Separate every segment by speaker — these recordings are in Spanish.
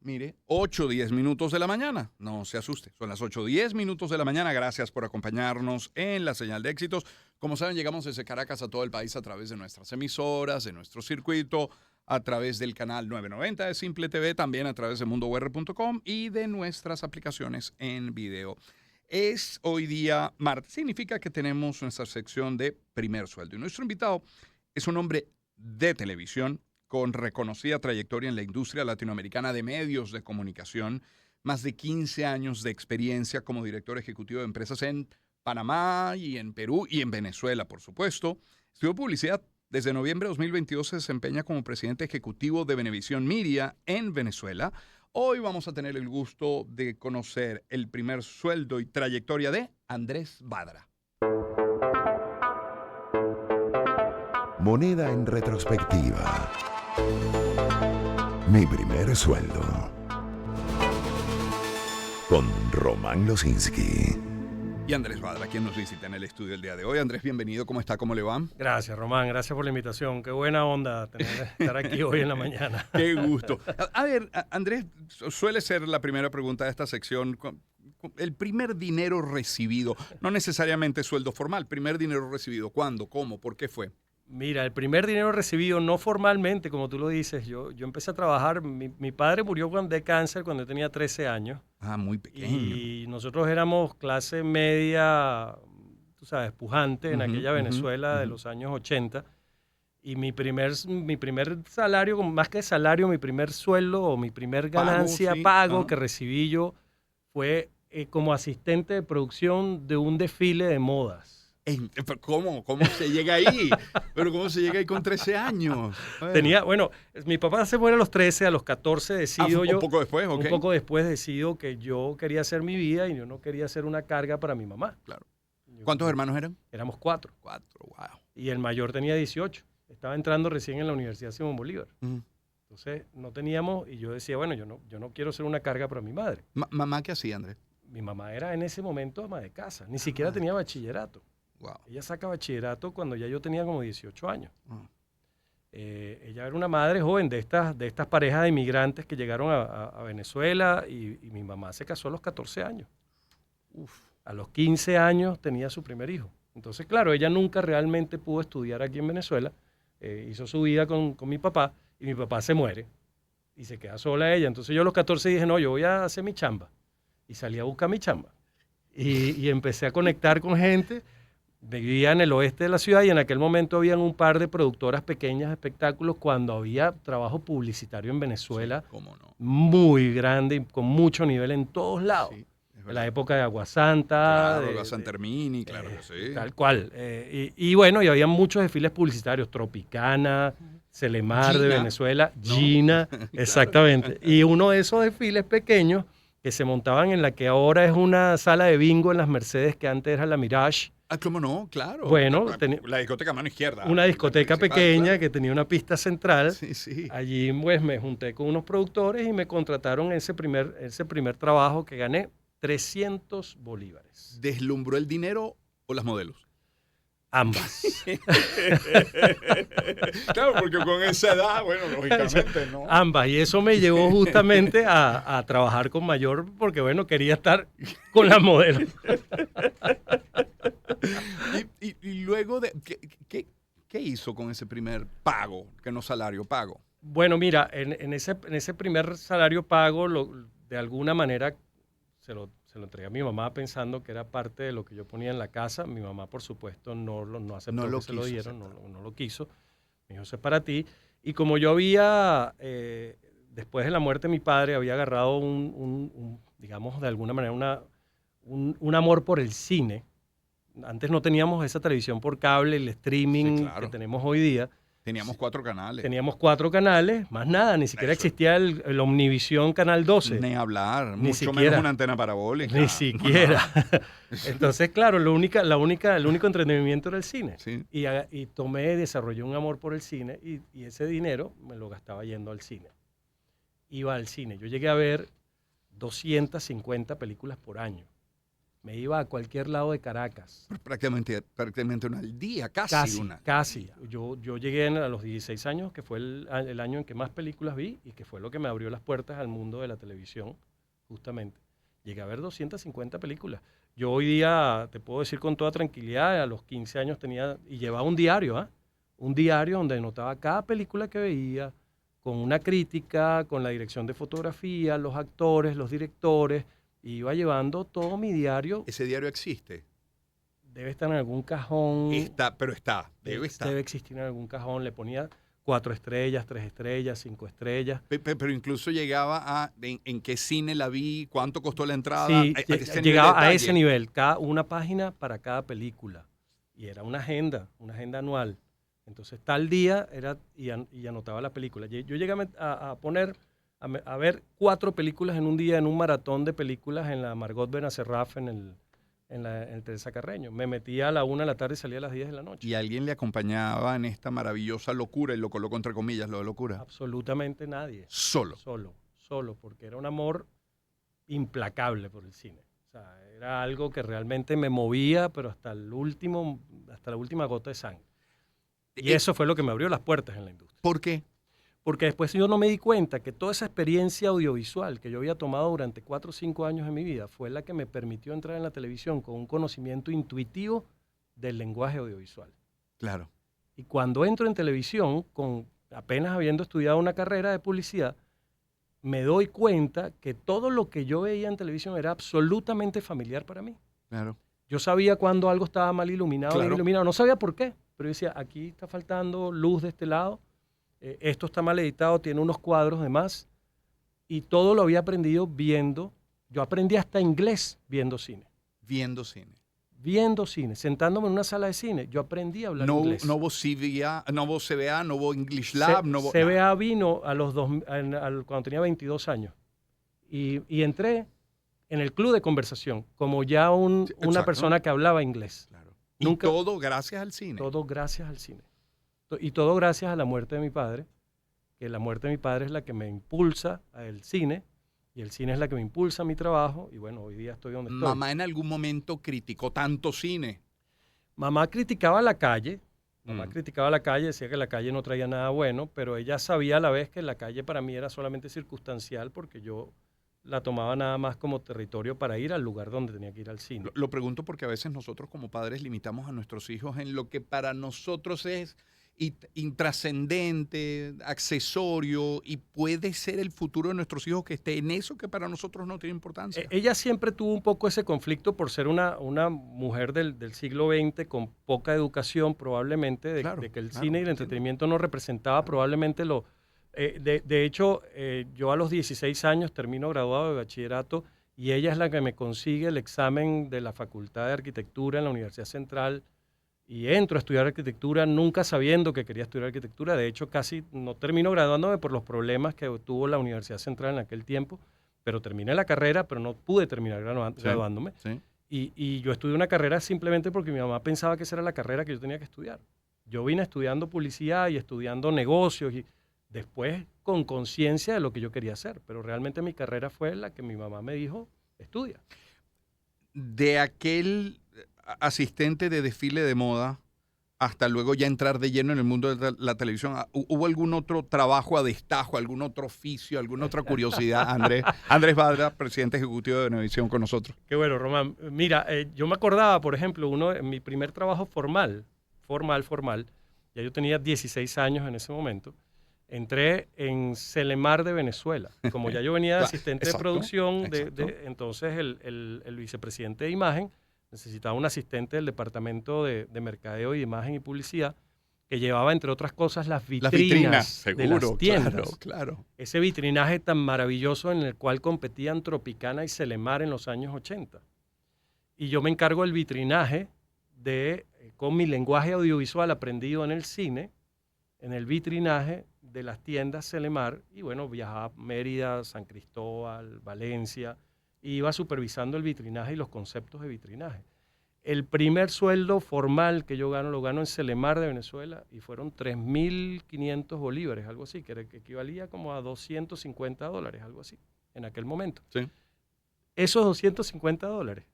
Speaker 1: Mire, 8:10 de la mañana. No se asuste. Son las 8:10 de la mañana. Gracias por acompañarnos en la señal de éxitos. Como saben, llegamos desde Caracas a todo el país a través de nuestras emisoras, de nuestro circuito, a través del canal 990 de Simple TV, también a través de mundour.com y de nuestras aplicaciones en video. Es hoy día martes. Significa que tenemos nuestra sección de Primer Sueldo. Y nuestro invitado es un hombre de televisión con reconocida trayectoria en la industria latinoamericana de medios de comunicación, más de 15 años de experiencia como director ejecutivo de empresas en Panamá y en Perú y en Venezuela, por supuesto. Estudió publicidad. Desde noviembre de 2022 se desempeña como presidente ejecutivo de Venevisión Media en Venezuela. Hoy vamos a tener el gusto de conocer el primer sueldo y trayectoria de Andrés Badra.
Speaker 2: Moneda en retrospectiva. Mi primer sueldo. Con Román Losinski.
Speaker 1: Y Andrés Badra, quien nos visita en el estudio el día de hoy. Andrés, bienvenido. ¿Cómo está? ¿Cómo le va?
Speaker 3: Gracias, Román. Gracias por la invitación. Qué buena onda estar aquí hoy en la mañana.
Speaker 1: Qué gusto. A ver, Andrés, suele ser la primera pregunta de esta sección. El primer dinero recibido, no necesariamente sueldo formal, primer dinero recibido. ¿Cuándo? ¿Cómo? ¿Por qué fue?
Speaker 3: Mira, el primer dinero recibido, no formalmente, como tú lo dices, yo empecé a trabajar, mi padre murió de cáncer cuando yo tenía 13 años.
Speaker 1: Ah, muy pequeño.
Speaker 3: Y nosotros éramos clase media, tú sabes, pujante en aquella Venezuela de los años 80. Y mi primer salario, más que salario, mi primer sueldo o mi primer ganancia, pago que recibí yo fue como asistente de producción de un desfile de modas.
Speaker 1: ¿Cómo? ¿Cómo se llega ahí? ¿Pero cómo se llega ahí con 13 años?
Speaker 3: Bueno, mi papá se muere a los 13, a los 14 decido yo.
Speaker 1: ¿Un poco después? Ok.
Speaker 3: Un poco después decido que yo quería hacer mi vida y yo no quería ser una carga para mi mamá.
Speaker 1: Claro. ¿Cuántos hermanos eran?
Speaker 3: Éramos 4.
Speaker 1: 4, wow.
Speaker 3: Y el mayor tenía 18. Estaba entrando recién en la Universidad Simón Bolívar. Entonces no teníamos, y yo decía, bueno, yo no quiero ser una carga para mi madre.
Speaker 1: ¿Mamá qué hacía, Andrés?
Speaker 3: Mi mamá era en ese momento ama de casa, ni siquiera tenía bachillerato.
Speaker 1: Wow.
Speaker 3: Ella saca bachillerato cuando ya yo tenía como 18 años. Ella era una madre joven de estas parejas de inmigrantes que llegaron a Venezuela y mi mamá se casó a los 14 años. A los 15 años tenía su primer hijo. Entonces, claro, ella nunca realmente pudo estudiar aquí en Venezuela. Hizo su vida con mi papá y mi papá se muere y se queda sola ella. Entonces yo a los 14 dije, no, yo voy a hacer mi chamba. Y salí a buscar mi chamba. Y empecé a conectar con gente. Vivía en el oeste de la ciudad y en aquel momento habían un par de productoras pequeñas de espectáculos cuando había trabajo publicitario en Venezuela,
Speaker 1: sí, ¿cómo no?
Speaker 3: Muy grande y con mucho nivel en todos lados.
Speaker 1: Sí,
Speaker 3: en la época de Agua Santa.
Speaker 1: Claro, Agua Santa Hermini, claro que sí.
Speaker 3: Tal cual. Y bueno, y había muchos desfiles publicitarios, Tropicana, Celemar de Venezuela, Gina, exactamente. Y uno de esos desfiles pequeños que se montaban en la que ahora es una sala de bingo en las Mercedes, que antes era la Mirage.
Speaker 1: Ah, ¿cómo no? Claro.
Speaker 3: Bueno,
Speaker 1: la discoteca a mano izquierda.
Speaker 3: Una discoteca pequeña, claro, que tenía una pista central.
Speaker 1: Sí, sí.
Speaker 3: Allí pues me junté con unos productores y me contrataron ese primer trabajo que gané 300 bolívares.
Speaker 1: ¿Deslumbró el dinero o las modelos?
Speaker 3: Ambas.
Speaker 1: Claro, porque con esa edad, bueno, lógicamente, ¿no?
Speaker 3: Ambas, y eso me llevó justamente a trabajar con mayor, porque bueno, quería estar con las modelos.
Speaker 1: Y luego, ¿qué hizo con ese primer pago, que no salario, pago?
Speaker 3: Bueno, mira, en ese primer salario pago, de alguna manera se lo entregué a mi mamá pensando que era parte de lo que yo ponía en la casa. Mi mamá, por supuesto, no aceptó que se lo dieron, no lo quiso. Me dijo, eso es para ti. Y como yo había, después de la muerte de mi padre, había agarrado digamos, de alguna manera, un amor por el cine. Antes no teníamos esa televisión por cable, el streaming, sí, claro, que tenemos hoy día.
Speaker 1: Teníamos 4 canales.
Speaker 3: Teníamos 4 canales, más nada, ni siquiera existía el Omnivisión Canal 12.
Speaker 1: Ni hablar,
Speaker 3: ni
Speaker 1: mucho
Speaker 3: siquiera,
Speaker 1: menos una antena parabólica.
Speaker 3: Ni siquiera. Entonces, claro, el único entretenimiento era el cine.
Speaker 1: Sí.
Speaker 3: Y desarrollé un amor por el cine y ese dinero me lo gastaba yendo al cine. Iba al cine. Yo llegué a ver 250 películas por año. Me iba a cualquier lado de Caracas.
Speaker 1: Prácticamente una al día, casi
Speaker 3: Casi,
Speaker 1: una.
Speaker 3: casi. Yo llegué a los 16 años, que fue el año en que más películas vi y que fue lo que me abrió las puertas al mundo de la televisión, justamente. Llegué a ver 250 películas. Yo hoy día, te puedo decir con toda tranquilidad, a los 15 años tenía, y llevaba un diario, ¿ah? Un diario donde anotaba cada película que veía, con una crítica, con la dirección de fotografía, los actores, los directores, y iba llevando todo mi diario.
Speaker 1: Ese diario existe.
Speaker 3: Debe estar en algún cajón.
Speaker 1: Debe estar.
Speaker 3: Debe existir en algún cajón. Le ponía 4 estrellas, 3 estrellas, 5 estrellas.
Speaker 1: Pero incluso llegaba a en qué cine la vi, cuánto costó la entrada.
Speaker 3: Sí,
Speaker 1: a ese nivel de
Speaker 3: llegaba a
Speaker 1: detalle.
Speaker 3: ese nivel, una página para cada película. Y era una agenda anual. Entonces, tal día y anotaba la película. Yo llegué a ver 4 películas en un día, en un maratón de películas en la Margot Benacerraf, en el Teresa Carreño. Me metía a la 1 de la tarde y salía a las 10 de la noche.
Speaker 1: Y alguien le acompañaba en esta maravillosa locura, y lo coloco entre comillas, lo de locura.
Speaker 3: Absolutamente nadie.
Speaker 1: Solo.
Speaker 3: Solo, porque era un amor implacable por el cine. O sea, era algo que realmente me movía, pero hasta la última gota de sangre. Y eso fue lo que me abrió las puertas en la industria.
Speaker 1: ¿Por qué?
Speaker 3: Porque después yo no me di cuenta que toda esa experiencia audiovisual que yo había tomado durante 4 o 5 años de mi vida fue la que me permitió entrar en la televisión con un conocimiento intuitivo del lenguaje audiovisual.
Speaker 1: Claro.
Speaker 3: Y cuando entro en televisión, apenas habiendo estudiado una carrera de publicidad, me doy cuenta que todo lo que yo veía en televisión era absolutamente familiar para mí.
Speaker 1: Claro.
Speaker 3: Yo sabía cuando algo estaba mal iluminado,
Speaker 1: Claro.
Speaker 3: bien iluminado. No sabía por qué, pero yo decía, aquí está faltando luz de este lado, esto está mal editado, tiene unos cuadros de más. Y todo lo había aprendido viendo. Yo aprendí hasta inglés viendo cine.
Speaker 1: Viendo cine.
Speaker 3: Viendo cine, sentándome en una sala de cine, yo aprendí a hablar inglés.
Speaker 1: No hubo CBA, no hubo CBA, no hubo English Lab, no hubo...
Speaker 3: CBA vino cuando tenía 22 años. Y entré en el club de conversación, como ya una persona que hablaba inglés.
Speaker 1: Claro. Y todo gracias al cine.
Speaker 3: Todo gracias al cine. Y todo gracias a la muerte de mi padre, que la muerte de mi padre es la que me impulsa al cine, y el cine es la que me impulsa a mi trabajo, y bueno, hoy día estoy donde estoy.
Speaker 1: ¿Mamá en algún momento criticó tanto cine?
Speaker 3: Mamá criticaba la calle, decía que la calle no traía nada bueno, pero ella sabía a la vez que la calle para mí era solamente circunstancial porque yo la tomaba nada más como territorio para ir al lugar donde tenía que ir al cine.
Speaker 1: Lo pregunto porque a veces nosotros como padres limitamos a nuestros hijos en lo que para nosotros es intrascendente, accesorio, y puede ser el futuro de nuestros hijos que esté en eso que para nosotros no tiene importancia.
Speaker 3: Ella siempre tuvo un poco ese conflicto por ser una mujer del siglo XX con poca educación probablemente, de que el cine y el entretenimiento no representaba probablemente lo... de hecho, yo a los 16 años termino graduado de bachillerato y ella es la que me consigue el examen de la Facultad de Arquitectura en la Universidad Central y entro a estudiar arquitectura nunca sabiendo que quería estudiar arquitectura. De hecho, casi no termino graduándome por los problemas que tuvo la Universidad Central en aquel tiempo, pero terminé la carrera, pero no pude terminar graduándome.
Speaker 1: Sí.
Speaker 3: Y yo estudié una carrera simplemente porque mi mamá pensaba que esa era la carrera que yo tenía que estudiar. Yo vine estudiando publicidad y estudiando negocios y después con conciencia de lo que yo quería hacer, pero realmente mi carrera fue la que mi mamá me dijo, estudia.
Speaker 1: De aquel asistente de desfile de moda hasta luego ya entrar de lleno en el mundo de la televisión, ¿hubo algún otro trabajo a destajo, algún otro oficio, alguna otra curiosidad? Andrés Badra, presidente ejecutivo de Venevisión con nosotros.
Speaker 3: Qué bueno, Román. Mira, yo me acordaba, por ejemplo, mi primer trabajo formal, ya yo tenía 16 años en ese momento, entré en Celemar de Venezuela. Como ya yo venía de asistente de producción, entonces el vicepresidente de imagen necesitaba un asistente del departamento de mercadeo y de imagen y publicidad que llevaba, entre otras cosas, las vitrinas de las tiendas.
Speaker 1: Claro.
Speaker 3: Ese vitrinaje tan maravilloso en el cual competían Tropicana y Celemar en los años 80. Y yo me encargo del vitrinaje con mi lenguaje audiovisual aprendido en el cine, en el vitrinaje de las tiendas Celemar, y bueno, viajaba a Mérida, San Cristóbal, Valencia, y iba supervisando el vitrinaje y los conceptos de vitrinaje. El primer sueldo formal que yo lo gano en Celemar de Venezuela, y fueron 3.500 bolívares, algo así, que equivalía como a $250, algo así, en aquel momento.
Speaker 1: Sí.
Speaker 3: Esos $250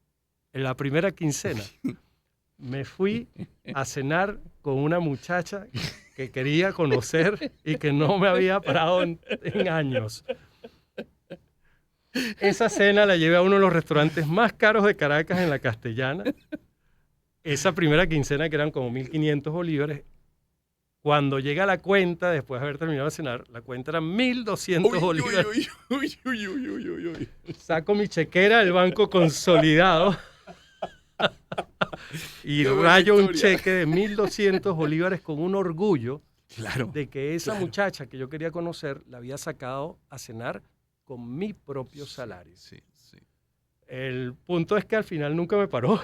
Speaker 3: en la primera quincena, me fui a cenar con una muchacha que quería conocer y que no me había parado en años. Esa cena la llevé a uno de los restaurantes más caros de Caracas, en La Castellana. Esa primera quincena, que eran como 1.500 bolívares, cuando llega la cuenta, después de haber terminado de cenar, la cuenta era 1.200 bolívares.
Speaker 1: Uy.
Speaker 3: Saco mi chequera del Banco Consolidado y
Speaker 1: Qué buena
Speaker 3: rayo un
Speaker 1: historia.
Speaker 3: cheque de 1.200 bolívares con un orgullo
Speaker 1: Claro.
Speaker 3: de que esa muchacha que yo quería conocer la había sacado a cenar con mi propio salario.
Speaker 1: Sí.
Speaker 3: El punto es que al final nunca me paró.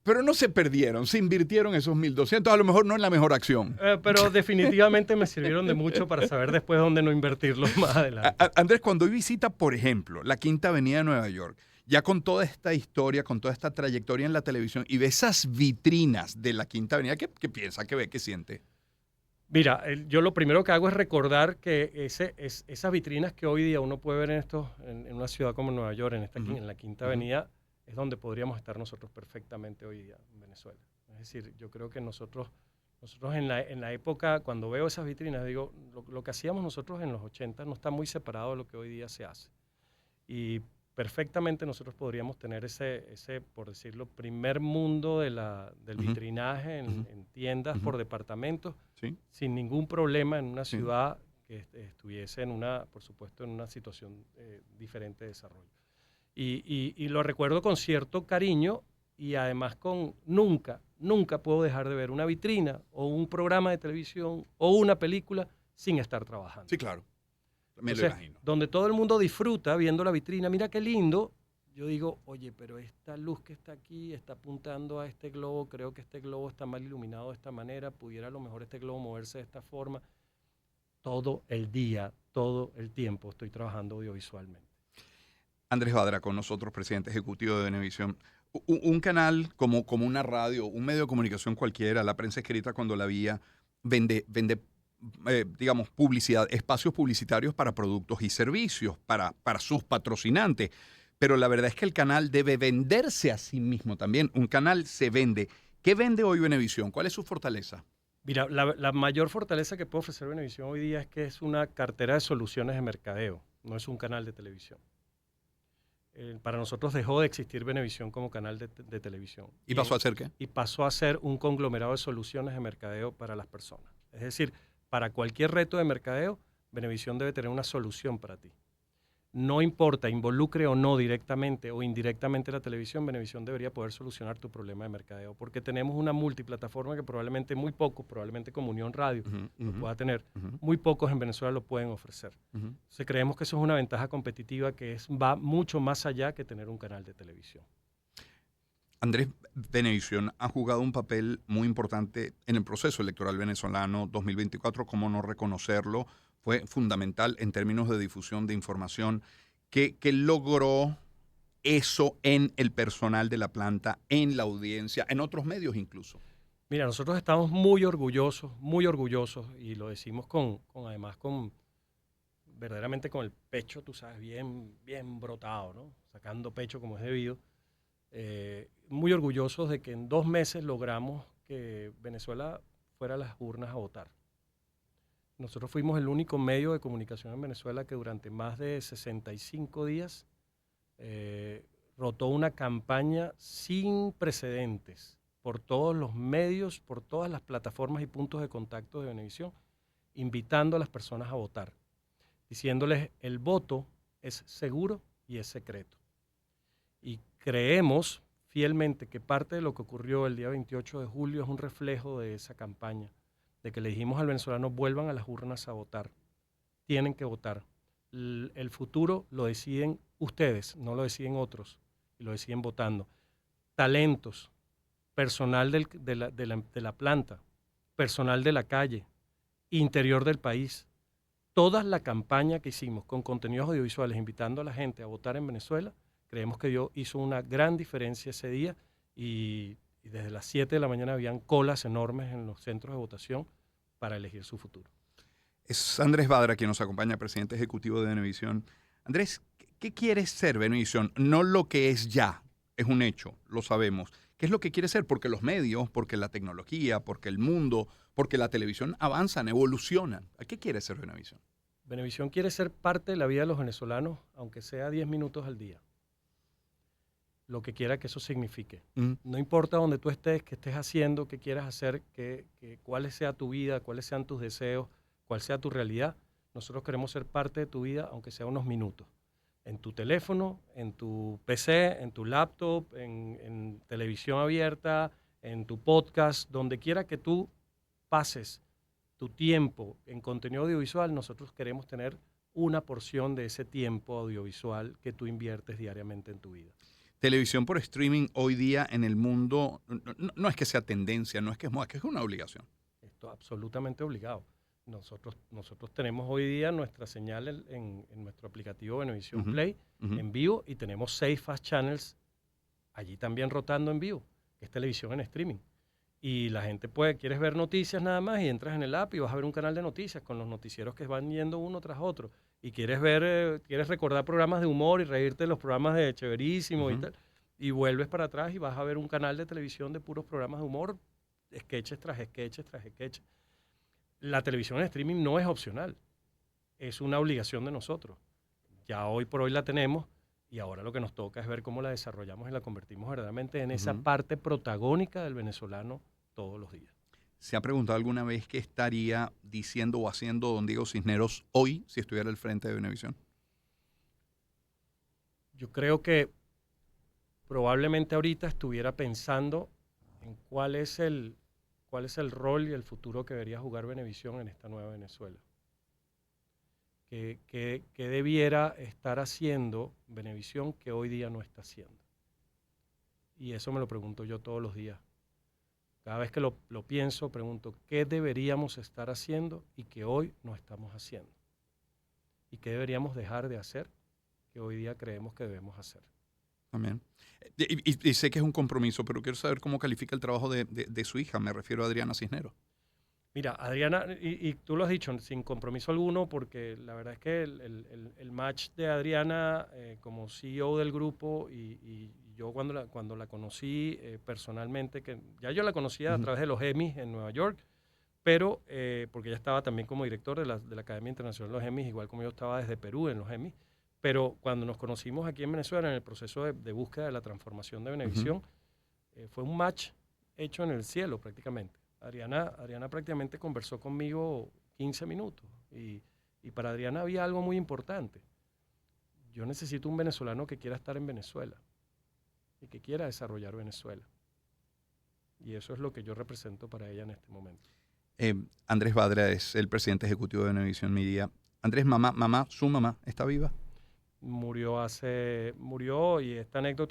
Speaker 1: Pero no se perdieron, se invirtieron esos 1.200, a lo mejor no en la mejor acción.
Speaker 3: Pero definitivamente me sirvieron de mucho para saber después dónde no invertirlos más adelante.
Speaker 1: Andrés, cuando hoy visita, por ejemplo, la Quinta Avenida de Nueva York, ya con toda esta historia, con toda esta trayectoria en la televisión, y ve esas vitrinas de la Quinta Avenida, ¿qué piensa, qué ve, qué siente?
Speaker 3: Mira, yo lo primero que hago es recordar que esas vitrinas que hoy día uno puede ver en una ciudad como Nueva York, en la Quinta Avenida, es donde podríamos estar nosotros perfectamente hoy día en Venezuela. Es decir, yo creo que nosotros en la época, cuando veo esas vitrinas, digo, lo que hacíamos nosotros en los 80 no está muy separado de lo que hoy día se hace. Y perfectamente nosotros podríamos tener ese, por decirlo, primer mundo del vitrinaje en tiendas por departamentos,
Speaker 1: Sí.
Speaker 3: sin ningún problema en una ciudad que estuviese por supuesto, en una situación diferente de desarrollo. Y lo recuerdo con cierto cariño y además nunca puedo dejar de ver una vitrina o un programa de televisión o una película sin estar trabajando.
Speaker 1: Sí, claro. Me lo
Speaker 3: Entonces,
Speaker 1: imagino.
Speaker 3: donde todo el mundo disfruta viendo la vitrina, mira qué lindo, yo digo, oye, pero esta luz que está aquí está apuntando a este globo, creo que este globo está mal iluminado de esta manera, pudiera a lo mejor este globo moverse de esta forma. Todo el día, todo el tiempo estoy trabajando audiovisualmente.
Speaker 1: Andrés Badra con nosotros, presidente ejecutivo de Venevisión. Un canal como una radio, un medio de comunicación cualquiera, la prensa escrita cuando la vía, vende digamos, publicidad, espacios publicitarios para productos y servicios, para sus patrocinantes. Pero la verdad es que el canal debe venderse a sí mismo también. Un canal se vende. ¿Qué vende hoy Venevisión? ¿Cuál es su fortaleza?
Speaker 3: Mira, la mayor fortaleza que puede ofrecer Venevisión hoy día es que es una cartera de soluciones de mercadeo, no es un canal de televisión. Para nosotros dejó de existir Venevisión como canal de televisión.
Speaker 1: ¿Y pasó a ser qué?
Speaker 3: Y pasó a ser un conglomerado de soluciones de mercadeo para las personas. Es decir, para cualquier reto de mercadeo, Venevisión debe tener una solución para ti. No importa, involucre o no directamente o indirectamente la televisión, Venevisión debería poder solucionar tu problema de mercadeo, porque tenemos una multiplataforma que probablemente muy pocos, probablemente como Unión Radio, lo pueda tener, muy pocos en Venezuela lo pueden ofrecer. Entonces creemos que eso es una ventaja competitiva que va mucho más allá que tener un canal de televisión.
Speaker 1: Andrés, Venevisión ha jugado un papel muy importante en el proceso electoral venezolano 2024, ¿cómo no reconocerlo? Fue fundamental en términos de difusión de información. ¿Qué logró eso en el personal de la planta, en la audiencia, en otros medios incluso?
Speaker 3: Mira, nosotros estamos muy orgullosos, y lo decimos además verdaderamente con el pecho, tú sabes, bien brotado, ¿no? Sacando pecho como es debido. Muy orgullosos de que en 2 meses logramos que Venezuela fuera a las urnas a votar. Nosotros fuimos el único medio de comunicación en Venezuela que durante más de 65 días rotó una campaña sin precedentes por todos los medios, por todas las plataformas y puntos de contacto de Venevisión, invitando a las personas a votar, diciéndoles el voto es seguro y es secreto. Y creemos fielmente que parte de lo que ocurrió el día 28 de julio es un reflejo de esa campaña, de que le dijimos al venezolano vuelvan a las urnas a votar, tienen que votar. El futuro lo deciden ustedes, no lo deciden otros, y lo deciden votando. Talentos, personal de la planta, personal de la calle, interior del país. Toda la campaña que hicimos con contenidos audiovisuales invitando a la gente a votar en Venezuela, creemos que hizo una gran diferencia ese día y desde las 7 de la mañana habían colas enormes en los centros de votación para elegir su futuro.
Speaker 1: Es Andrés Badra quien nos acompaña, presidente ejecutivo de Venevisión. Andrés, ¿Qué quiere ser Venevisión? No lo que es ya, es un hecho, lo sabemos. ¿Qué es lo que quiere ser? Porque los medios, porque la tecnología, porque el mundo, porque la televisión avanzan, evolucionan. ¿A qué quiere ser Venevisión?
Speaker 3: Venevisión quiere ser parte de la vida de los venezolanos, aunque sea 10 minutos al día. Lo que quiera que eso signifique.
Speaker 1: Mm.
Speaker 3: No importa donde tú estés, qué estés haciendo, qué quieras hacer, cuál sea tu vida, cuáles sean tus deseos, cuál sea tu realidad. Nosotros queremos ser parte de tu vida, aunque sea unos minutos. En tu teléfono, en tu PC, en tu laptop, en televisión abierta, en tu podcast, donde quiera que tú pases tu tiempo en contenido audiovisual, nosotros queremos tener una porción de ese tiempo audiovisual que tú inviertes diariamente en tu vida.
Speaker 1: Televisión por streaming hoy día en el mundo no es que sea tendencia, no es que es moda, es que es una obligación.
Speaker 3: Esto es absolutamente obligado. Nosotros tenemos hoy día nuestra señal en nuestro aplicativo Venevisión Play en vivo y tenemos 6 Fast Channels allí también rotando en vivo, que es televisión en streaming. Y la gente quieres ver noticias nada más y entras en el app y vas a ver un canal de noticias con los noticieros que van yendo uno tras otro. Y quieres recordar programas de humor y reírte de los programas de Chéverísimo y tal. Y vuelves para atrás y vas a ver un canal de televisión de puros programas de humor, sketches tras sketches tras sketches. La televisión en streaming no es opcional, es una obligación de nosotros. Ya hoy por hoy la tenemos y ahora lo que nos toca es ver cómo la desarrollamos y la convertimos verdaderamente en esa parte protagónica del venezolano todos los días.
Speaker 1: ¿Se ha preguntado alguna vez qué estaría diciendo o haciendo don Diego Cisneros hoy si estuviera al frente de Venevisión?
Speaker 3: Yo creo que probablemente ahorita estuviera pensando en cuál es el rol y el futuro que debería jugar Venevisión en esta nueva Venezuela. ¿Qué debiera estar haciendo Venevisión que hoy día no está haciendo? Y eso me lo pregunto yo todos los días. Cada vez que lo pienso, pregunto, ¿qué deberíamos estar haciendo y que hoy no estamos haciendo? ¿Y qué deberíamos dejar de hacer que hoy día creemos que debemos hacer?
Speaker 1: También. Y sé que es un compromiso, pero quiero saber cómo califica el trabajo de su hija, me refiero a Adriana Cisneros.
Speaker 3: Mira, Adriana, y tú lo has dicho, sin compromiso alguno, porque la verdad es que el match de Adriana como CEO del grupo y yo cuando la conocí personalmente, que ya yo la conocía a través de los Emmys en Nueva York, pero porque ella estaba también como director de la Academia Internacional de los Emmys, igual como yo estaba desde Perú en los Emmys, pero cuando nos conocimos aquí en Venezuela en el proceso de búsqueda de la transformación de Venevisión, fue un match hecho en el cielo prácticamente. Adriana prácticamente conversó conmigo 15 minutos y para Adriana había algo muy importante. Yo necesito un venezolano que quiera estar en Venezuela y que quiera desarrollar Venezuela. Y eso es lo que yo represento para ella en este momento.
Speaker 1: Andrés Badra es el presidente ejecutivo de Venevisión Media. Andrés, su mamá, ¿está viva?
Speaker 3: Murió y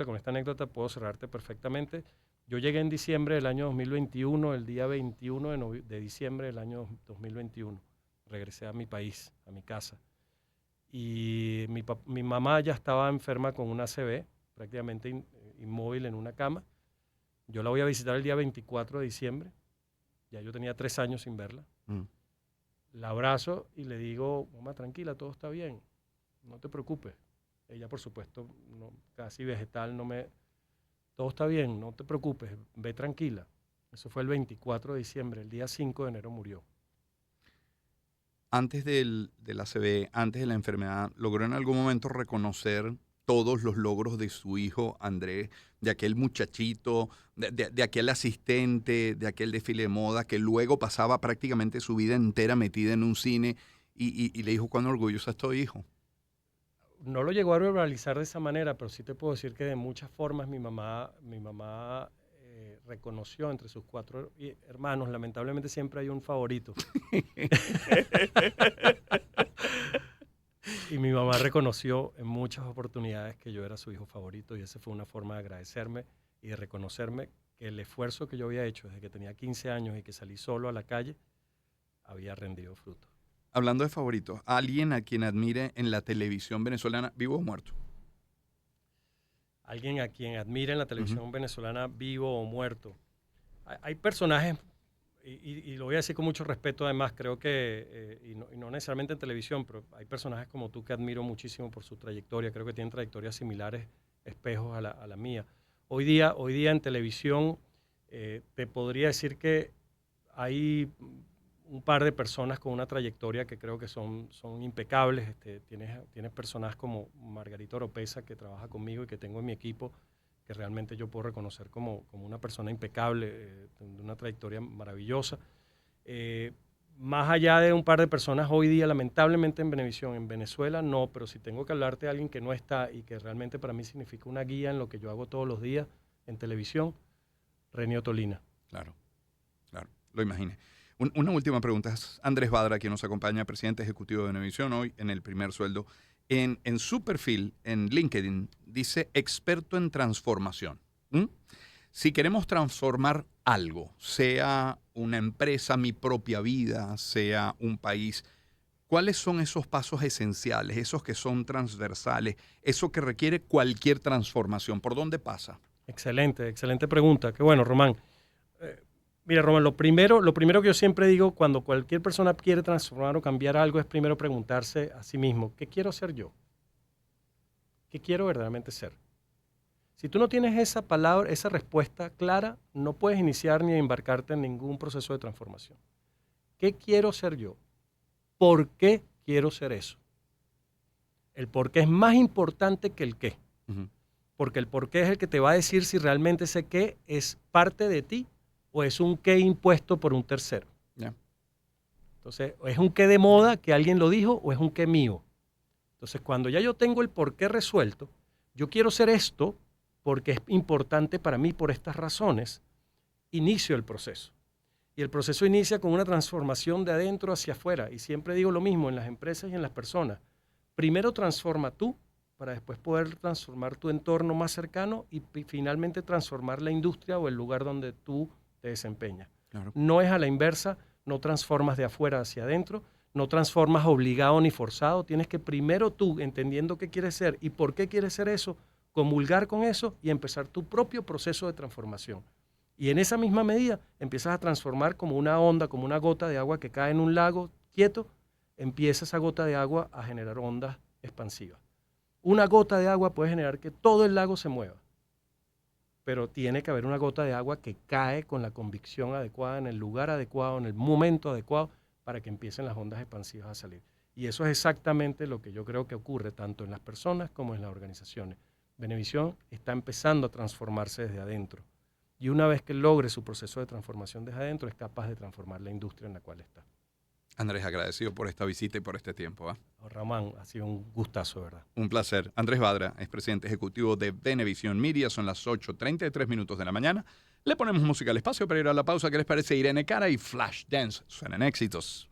Speaker 3: con esta anécdota puedo cerrarte perfectamente. Yo llegué en diciembre del año 2021, el día 21 de diciembre del año 2021. Regresé a mi país, a mi casa. Y mi mamá ya estaba enferma con una ACV, prácticamente inmóvil en una cama. Yo la voy a visitar el día 24 de diciembre. Ya yo tenía 3 años sin verla. La abrazo y le digo, mamá, tranquila, todo está bien. No te preocupes. Ella, por supuesto, casi vegetal, todo está bien, no te preocupes, ve tranquila. Eso fue el 24 de diciembre, el día 5 de enero murió.
Speaker 1: Antes del ACV, antes de la enfermedad, ¿logró en algún momento reconocer todos los logros de su hijo Andrés, de aquel muchachito, de aquel asistente, de aquel desfile de moda que luego pasaba prácticamente su vida entera metida en un cine y le dijo cuán orgulloso estoy, hijo?
Speaker 3: No lo llegó a verbalizar de esa manera, pero sí te puedo decir que de muchas formas mi mamá reconoció entre sus 4 hermanos, lamentablemente siempre hay un favorito. Y mi mamá reconoció en muchas oportunidades que yo era su hijo favorito y esa fue una forma de agradecerme y de reconocerme que el esfuerzo que yo había hecho desde que tenía 15 años y que salí solo a la calle había rendido fruto.
Speaker 1: Hablando de favoritos, ¿alguien a quien admire en la televisión venezolana, vivo o muerto?
Speaker 3: Alguien a quien admire en la televisión venezolana, vivo o muerto. Hay personajes y lo voy a decir con mucho respeto además, creo que, y no necesariamente en televisión, pero hay personajes como tú que admiro muchísimo por su trayectoria, creo que tienen trayectorias similares, espejos a la mía. Hoy día en televisión te podría decir que hay un par de personas con una trayectoria que creo que son impecables. Tienes personas como Margarita Oropesa, que trabaja conmigo y que tengo en mi equipo, que realmente yo puedo reconocer como una persona impecable, de una trayectoria maravillosa. Más allá de un par de personas hoy día, lamentablemente en Venevisión, en Venezuela no, pero si tengo que hablarte de alguien que no está y que realmente para mí significa una guía en lo que yo hago todos los días en televisión, Renio Tolina.
Speaker 1: Claro, lo imaginé. Una última pregunta. Es Andrés Badra, quien nos acompaña, presidente ejecutivo de Venevisión, hoy en El Primer Sueldo. En su perfil, en LinkedIn, dice experto en transformación. Si queremos transformar algo, sea una empresa, mi propia vida, sea un país, ¿cuáles son esos pasos esenciales, esos que son transversales, eso que requiere cualquier transformación? ¿Por dónde pasa?
Speaker 3: Excelente pregunta. Qué bueno, Román. Mira, Román, lo primero que yo siempre digo cuando cualquier persona quiere transformar o cambiar algo es primero preguntarse a sí mismo, ¿qué quiero ser yo? ¿Qué quiero verdaderamente ser? Si tú no tienes esa respuesta clara, no puedes iniciar ni embarcarte en ningún proceso de transformación. ¿Qué quiero ser yo? ¿Por qué quiero ser eso? El por qué es más importante que el qué. Porque el por qué es el que te va a decir si realmente ese qué es parte de ti o es un qué impuesto por un tercero. Entonces, ¿es un qué de moda que alguien lo dijo o es un qué mío? Entonces, cuando ya yo tengo el por qué resuelto, yo quiero ser esto porque es importante para mí por estas razones, inicio el proceso. Y el proceso inicia con una transformación de adentro hacia afuera. Y siempre digo lo mismo en las empresas y en las personas. Primero transforma tú para después poder transformar tu entorno más cercano y finalmente transformar la industria o el lugar donde tú te desempeñas.
Speaker 1: Claro.
Speaker 3: No es a la inversa, no transformas de afuera hacia adentro, no transformas obligado ni forzado. Tienes que primero tú, entendiendo qué quieres ser y por qué quieres ser eso, comulgar con eso y empezar tu propio proceso de transformación. Y en esa misma medida empiezas a transformar como una onda, como una gota de agua que cae en un lago quieto, empieza esa gota de agua a generar ondas expansivas. Una gota de agua puede generar que todo el lago se mueva, pero tiene que haber una gota de agua que cae con la convicción adecuada, en el lugar adecuado, en el momento adecuado, para que empiecen las ondas expansivas a salir. Y eso es exactamente lo que yo creo que ocurre tanto en las personas como en las organizaciones. Venevisión está empezando a transformarse desde adentro. Y una vez que logre su proceso de transformación desde adentro, es capaz de transformar la industria en la cual está.
Speaker 1: Andrés, agradecido por esta visita y por este tiempo.
Speaker 3: Román, ha sido un gustazo, ¿verdad?
Speaker 1: Un placer. Andrés Badra es presidente ejecutivo de Venevisión Media. Son las 8:33 de la mañana. Le ponemos música al espacio para ir a la pausa. ¿Qué les parece Irene Cara y Flashdance? Suenan éxitos.